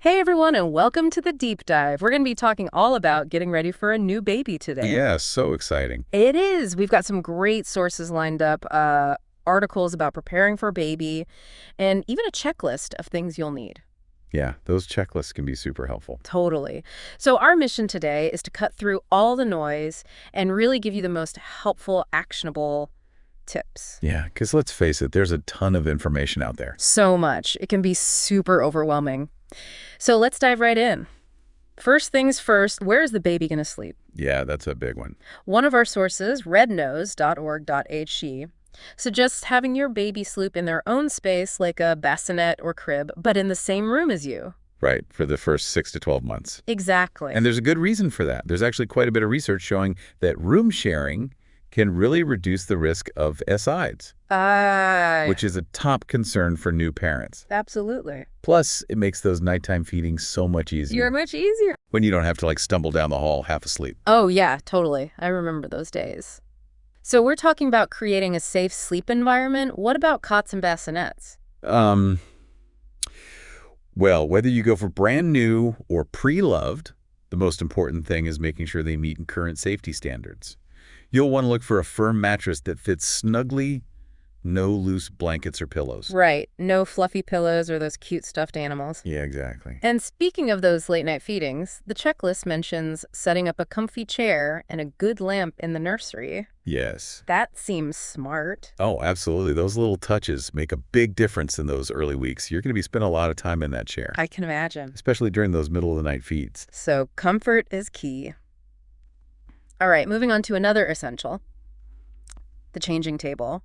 Hey everyone, and welcome to the deep dive. We're going to be talking all about getting ready for a new baby today. Yeah, so exciting. It is. We've got some great sources lined up, articles about preparing for a baby, and even a checklist of things you'll need. Yeah, those checklists can be super helpful. Totally. So our mission today is to cut through all the noise and really give you the most helpful, actionable tips. Yeah, because let's face it, there's a ton of information out there. So much. It can be super overwhelming. So let's dive right in. First things first, where is the baby going to sleep? Yeah, that's a big one. One of our sources, rednose.org.ag, suggests having your baby sleep in their own space like a bassinet or crib, but in the same room as you. Right, for the first 6 to 12 months. Exactly. And there's a good reason for that. There's actually quite a bit of research showing that room sharing can really reduce the risk of SIDS, which is a top concern for new parents. Absolutely. Plus, it makes those nighttime feedings so much easier. You're much easier. When you don't have to stumble down the hall half asleep. Oh, yeah, totally. I remember those days. So we're talking about creating a safe sleep environment. What about cots and bassinets? Well, whether you go for brand new or pre-loved, the most important thing is making sure they meet current safety standards. You'll want to look for a firm mattress that fits snugly, no loose blankets or pillows. Right. No fluffy pillows or those cute stuffed animals. Yeah, exactly. And speaking of those late-night feedings, the checklist mentions setting up a comfy chair and a good lamp in the nursery. Yes. That seems smart. Oh, absolutely. Those little touches make a big difference in those early weeks. You're going to be spending a lot of time in that chair, I can imagine. especially during those middle-of-the-night feeds. So comfort is key. All right, moving on to another essential, the changing table.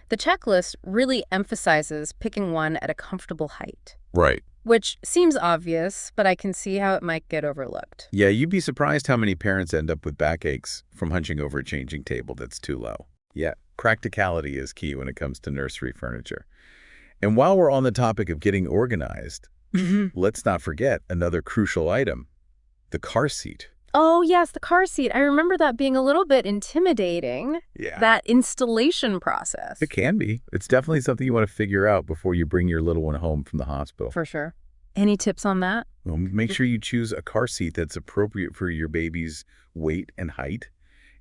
The checklist really emphasizes picking one at a comfortable height, Right. which seems obvious, but I can see how it might get overlooked. Yeah, you'd be surprised how many parents end up with backaches from hunching over a changing table that's too low. Yeah, practicality is key when it comes to nursery furniture. And while we're on the topic of getting organized, let's not forget another crucial item, the car seat. Oh, yes, the car seat. I remember that being a little bit intimidating, Yeah. that installation process. It can be. It's definitely something you want to figure out before you bring your little one home from the hospital. For sure. Any tips on that? Well, make sure you choose a car seat that's appropriate for your baby's weight and height,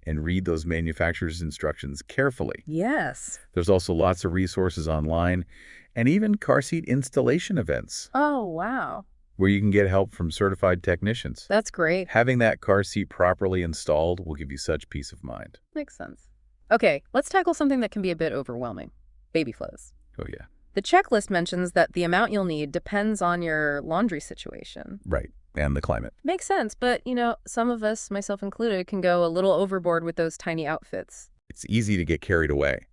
and read those manufacturer's instructions carefully. Yes. There's also lots of resources online and even car seat installation events Oh, wow. where you can get help from certified technicians. That's great. Having that car seat properly installed will give you such peace of mind. Makes sense. Okay, let's tackle something that can be a bit overwhelming. Baby clothes. Oh, yeah. The checklist mentions that the amount you'll need depends on your laundry situation. Right. And the climate. Makes sense, but, some of us, myself included, can go a little overboard with those tiny outfits. It's easy to get carried away.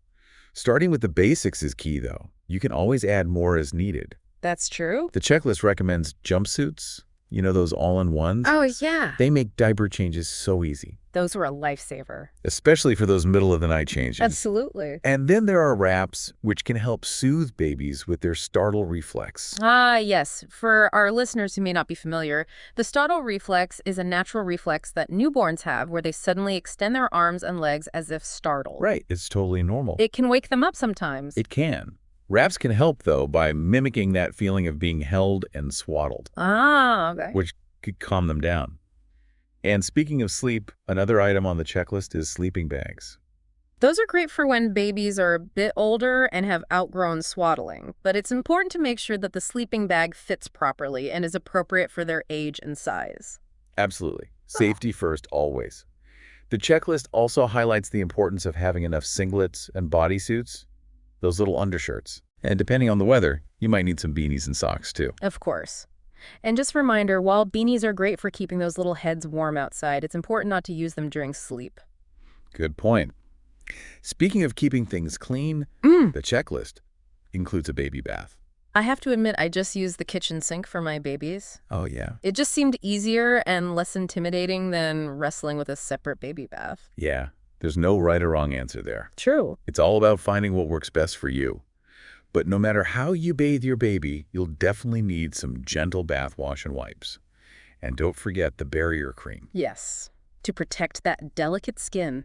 Starting with the basics is key, though. You can always add more as needed. That's true? The checklist recommends jumpsuits, those all-in-ones. Oh, yeah. They make diaper changes so easy, Those were a lifesaver. especially for those middle-of-the-night changes. Absolutely. And then there are wraps, which can help soothe babies with their startle reflex. Ah, yes. For our listeners who may not be familiar, the startle reflex is a natural reflex that newborns have where they suddenly extend their arms and legs as if startled. Right, it's totally normal. It can wake them up sometimes. It can. Wraps can help, though, by mimicking that feeling of being held and swaddled, Ah, okay. which could calm them down. And speaking of sleep, another item on the checklist is sleeping bags. Those are great for when babies are a bit older and have outgrown swaddling, but it's important to make sure that the sleeping bag fits properly and is appropriate for their age and size. Absolutely. Safety first, always. The checklist also highlights the importance of having enough singlets and bodysuits, those little undershirts. And depending on the weather, you might need some beanies and socks, too. Of course. And just a reminder, while beanies are great for keeping those little heads warm outside, it's important not to use them during sleep. Good point. Speaking of keeping things clean, the checklist includes a baby bath. I have to admit, I just used the kitchen sink for my babies. Oh, yeah. It just seemed easier and less intimidating than wrestling with a separate baby bath. Yeah, there's no right or wrong answer there. True. It's all about finding what works best for you. But no matter how you bathe your baby, you'll definitely need some gentle bath wash and wipes. And don't forget the barrier cream. Yes. To protect that delicate skin.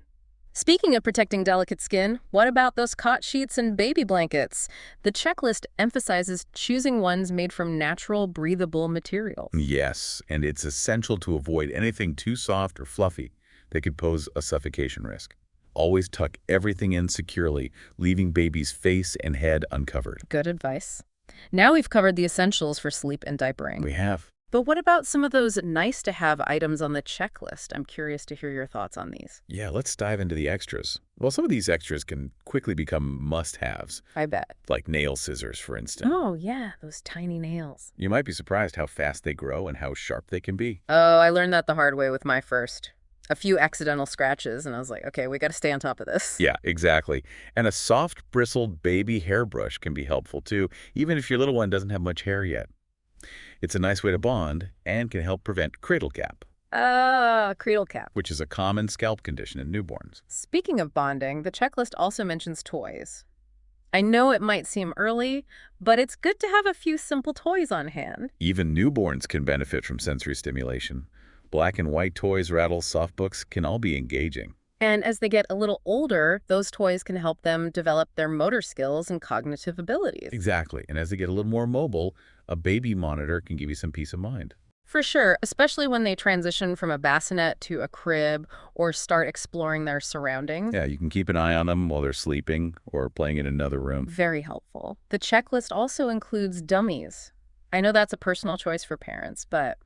Speaking of protecting delicate skin, what about those cot sheets and baby blankets? The checklist emphasizes choosing ones made from natural, breathable materials. Yes, and it's essential to avoid anything too soft or fluffy that could pose a suffocation risk. Always tuck everything in securely, leaving baby's face and head uncovered. Good advice. Now we've covered the essentials for sleep and diapering. We have. But what about some of those nice-to-have items on the checklist? I'm curious to hear your thoughts on these. Yeah, let's dive into the extras. Well, some of these extras can quickly become must-haves, I bet. like nail scissors, for instance. Oh, yeah, those tiny nails. You might be surprised how fast they grow and how sharp they can be. Oh, I learned that the hard way with my first. A few accidental scratches, and I was like, okay, we got to stay on top of this. Yeah, exactly. And a soft, bristled baby hairbrush can be helpful too, even if your little one doesn't have much hair yet. It's a nice way to bond and can help prevent cradle cap, Cradle cap. which is a common scalp condition in newborns. Speaking of bonding, the checklist also mentions toys. I know it might seem early, but it's good to have a few simple toys on hand. Even newborns can benefit from sensory stimulation. Black and white toys, rattles, soft books can all be engaging. And as they get a little older, those toys can help them develop their motor skills and cognitive abilities. Exactly. And as they get a little more mobile, a baby monitor can give you some peace of mind. For sure, especially when they transition from a bassinet to a crib or start exploring their surroundings. Yeah, you can keep an eye on them while they're sleeping or playing in another room. Very helpful. The checklist also includes dummies. I know that's a personal choice for parents, but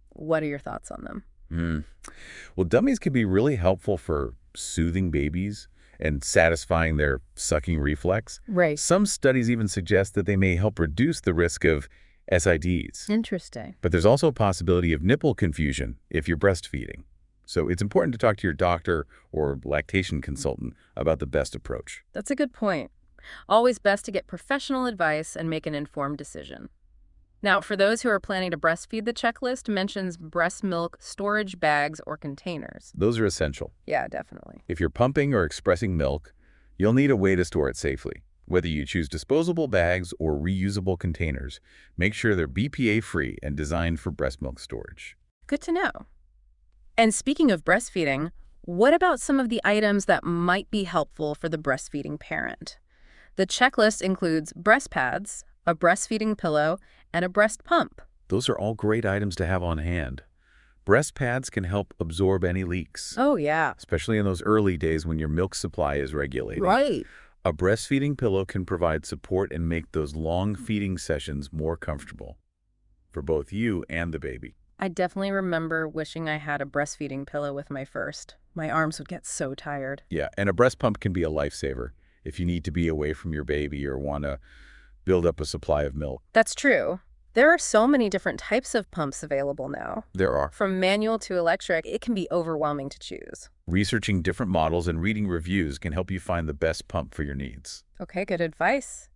what are your thoughts on them? Well, dummies can be really helpful for soothing babies and satisfying their sucking reflex. Right. Some studies even suggest that they may help reduce the risk of SIDs. Interesting. But there's also a possibility of nipple confusion if you're breastfeeding. So it's important to talk to your doctor or lactation consultant about the best approach. That's a good point. Always best to get professional advice and make an informed decision. Now, for those who are planning to breastfeed, the checklist mentions breast milk storage bags or containers. Those are essential. Yeah, definitely. If you're pumping or expressing milk, you'll need a way to store it safely. Whether you choose disposable bags or reusable containers, make sure they're BPA-free and designed for breast milk storage. Good to know. And speaking of breastfeeding, what about some of the items that might be helpful for the breastfeeding parent? The checklist includes breast pads, a breastfeeding pillow, and a breast pump. Those are all great items to have on hand. Breast pads can help absorb any leaks, Oh, yeah. especially in those early days when your milk supply is regulating. Right. A breastfeeding pillow can provide support and make those long feeding sessions more comfortable for both you and the baby. I definitely remember wishing I had a breastfeeding pillow with my first. My arms would get so tired. Yeah, and a breast pump can be a lifesaver if you need to be away from your baby or want to build up a supply of milk. That's true. There are so many different types of pumps available now. There are. From manual to electric, it can be overwhelming to choose. Researching different models and reading reviews can help you find the best pump for your needs. Okay, good advice.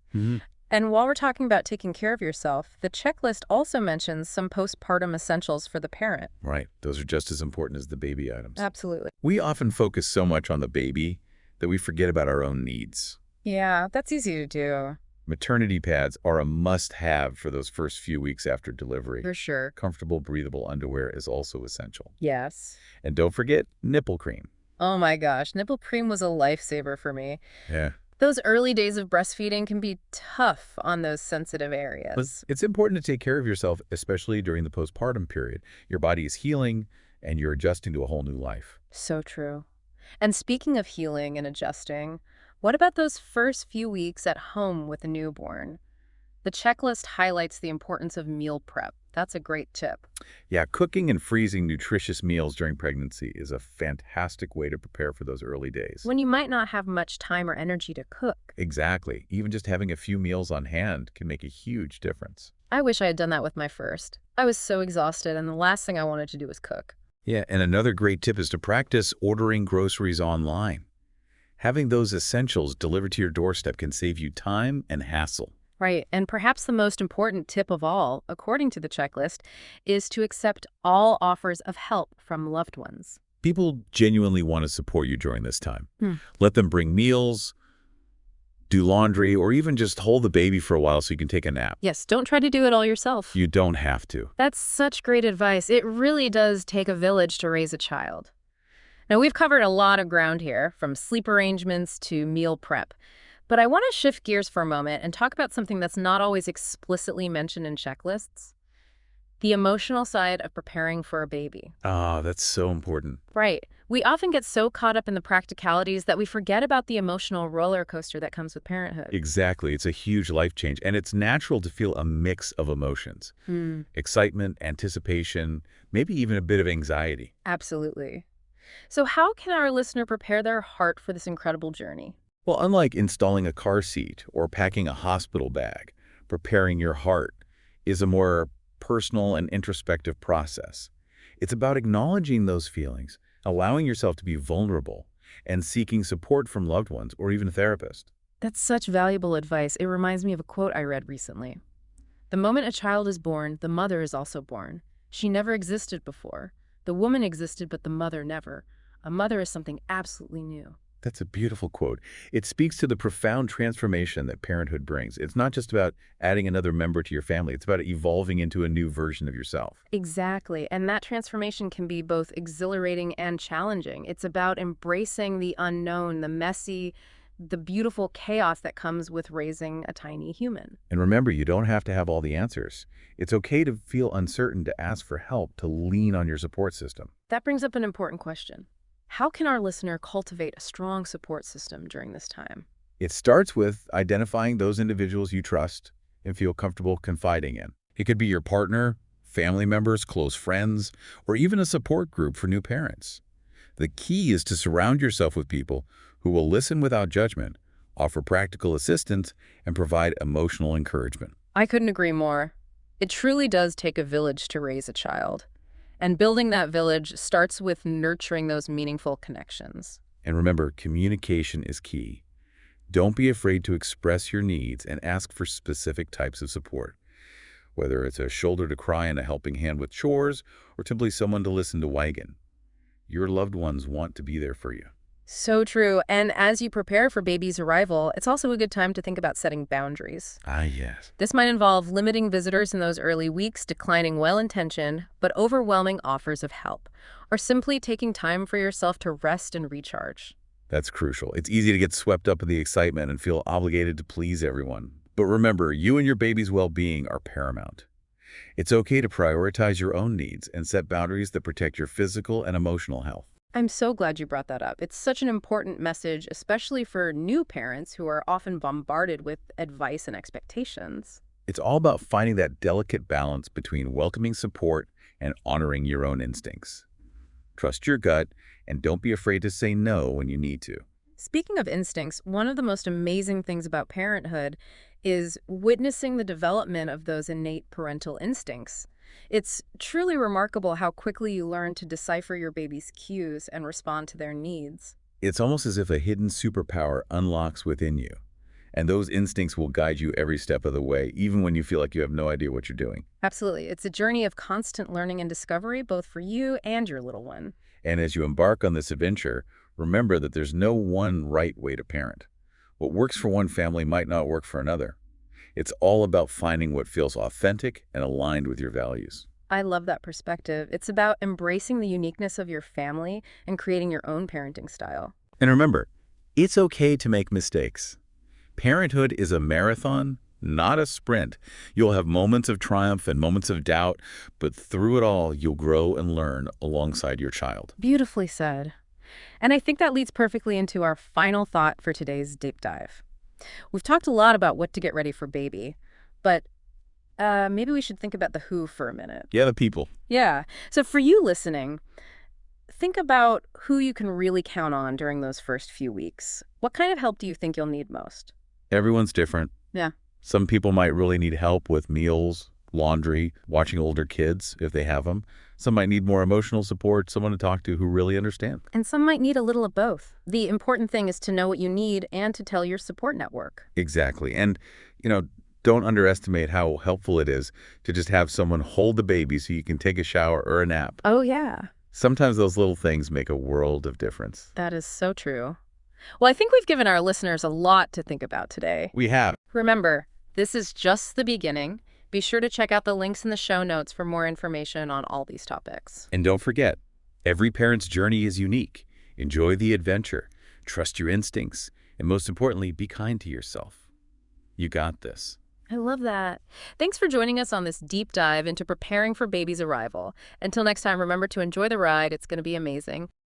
And while we're talking about taking care of yourself, the checklist also mentions some postpartum essentials for the parent. Right. Those are just as important as the baby items. Absolutely. We often focus so much on the baby that we forget about our own needs. Yeah, that's easy to do. Maternity pads are a must-have for those first few weeks after delivery. For sure. Comfortable, breathable underwear is also essential. Yes. And don't forget nipple cream. Oh my gosh, nipple cream was a lifesaver for me. Yeah. Those early days of breastfeeding can be tough on those sensitive But areas. it's important to take care of yourself, especially during the postpartum period. Your body is healing and you're adjusting to a whole new life. So true. And speaking of healing and adjusting, what about those first few weeks at home with a newborn? The checklist highlights the importance of meal prep. That's a great tip. Yeah, cooking and freezing nutritious meals during pregnancy is a fantastic way to prepare for those early days. When you might not have much time or energy to cook. Exactly. Even just having a few meals on hand can make a huge difference. I wish I had done that with my first. I was so exhausted, and the last thing I wanted to do was cook. Yeah, and another great tip is to practice ordering groceries online. Having those essentials delivered to your doorstep can save you time and hassle. Right, and perhaps the most important tip of all, according to the checklist, is to accept all offers of help from loved ones. People genuinely want to support you during this time. Let them bring meals, do laundry, or even just hold the baby for a while so you can take a nap. Yes, don't try to do it all yourself. You don't have to. That's such great advice. It really does take a village to raise a child. Now, we've covered a lot of ground here, from sleep arrangements to meal prep. But I want to shift gears for a moment and talk about something that's not always explicitly mentioned in checklists: the emotional side of preparing for a baby. Ah, that's so important. Right. We often get so caught up in the practicalities that we forget about the emotional roller coaster that comes with parenthood. Exactly. It's a huge life change, and it's natural to feel a mix of emotions. Hmm. Excitement, anticipation, maybe even a bit of anxiety. Absolutely. So how can our listener prepare their heart for this incredible journey? Well, unlike installing a car seat or packing a hospital bag, preparing your heart is a more personal and introspective process. It's about acknowledging those feelings, allowing yourself to be vulnerable, and seeking support from loved ones or even a therapist. That's such valuable advice. It reminds me of a quote I read recently. The moment a child is born, the mother is also born. She never existed before. The woman existed, but the mother never. A mother is something absolutely new. That's a beautiful quote. It speaks to the profound transformation that parenthood brings. It's not just about adding another member to your family. It's about evolving into a new version of yourself. Exactly. And that transformation can be both exhilarating and challenging. It's about embracing the unknown, the messy, the beautiful chaos that comes with raising a tiny human. And remember, you don't have to have all the answers. It's okay to feel uncertain, to ask for help, to lean on your support system. That brings up an important question. How can our listener cultivate a strong support system during this time? It starts with identifying those individuals you trust and feel comfortable confiding in. It could be your partner, family members, close friends, or even a support group for new parents. The key is to surround yourself with people who will listen without judgment, offer practical assistance, and provide emotional encouragement. I couldn't agree more. It truly does take a village to raise a child. And building that village starts with nurturing those meaningful connections. And remember, communication is key. Don't be afraid to express your needs and ask for specific types of support, whether it's a shoulder to cry and a helping hand with chores, or simply someone to listen to wagon. Your loved ones want to be there for you. So true. And as you prepare for baby's arrival, it's also a good time to think about setting boundaries. Ah, yes. This might involve limiting visitors in those early weeks, declining well-intentioned but overwhelming offers of help, or simply taking time for yourself to rest and recharge. That's crucial. It's easy to get swept up in the excitement and feel obligated to please everyone. But remember, you and your baby's well-being are paramount. It's okay to prioritize your own needs and set boundaries that protect your physical and emotional health. I'm so glad you brought that up. It's such an important message, especially for new parents who are often bombarded with advice and expectations. It's all about finding that delicate balance between welcoming support and honoring your own instincts. Trust your gut and don't be afraid to say no when you need to. Speaking of instincts, one of the most amazing things about parenthood is witnessing the development of those innate parental instincts. It's truly remarkable how quickly you learn to decipher your baby's cues and respond to their needs. It's almost as if a hidden superpower unlocks within you, and those instincts will guide you every step of the way, even when you feel like you have no idea what you're doing. Absolutely. It's a journey of constant learning and discovery, both for you and your little one. And as you embark on this adventure, remember that there's no one right way to parent. What works for one family might not work for another. It's all about finding what feels authentic and aligned with your values. I love that perspective. It's about embracing the uniqueness of your family and creating your own parenting style. And remember, it's okay to make mistakes. Parenthood is a marathon, not a sprint. You'll have moments of triumph and moments of doubt, but through it all, you'll grow and learn alongside your child. Beautifully said. And I think that leads perfectly into our final thought for today's deep dive. We've talked a lot about what to get ready for baby, but maybe we should think about the who for a minute. Yeah, the people. Yeah. So for you listening, think about who you can really count on during those first few weeks. What kind of help do you think you'll need most? Everyone's different. Yeah. Some people might really need help with meals, laundry, watching older kids if they have them. Some might need more emotional support, someone to talk to who really understands. And some might need a little of both. The important thing is to know what you need and to tell your support network. Exactly. And, don't underestimate how helpful it is to just have someone hold the baby so you can take a shower or a nap. Oh, yeah. Sometimes those little things make a world of difference. That is so true. Well, I think we've given our listeners a lot to think about today. We have. Remember, this is just the beginning. Be sure to check out the links in the show notes for more information on all these topics. And don't forget, every parent's journey is unique. Enjoy the adventure, trust your instincts, and most importantly, be kind to yourself. You got this. I love that. Thanks for joining us on this deep dive into preparing for baby's arrival. Until next time, remember to enjoy the ride. It's going to be amazing.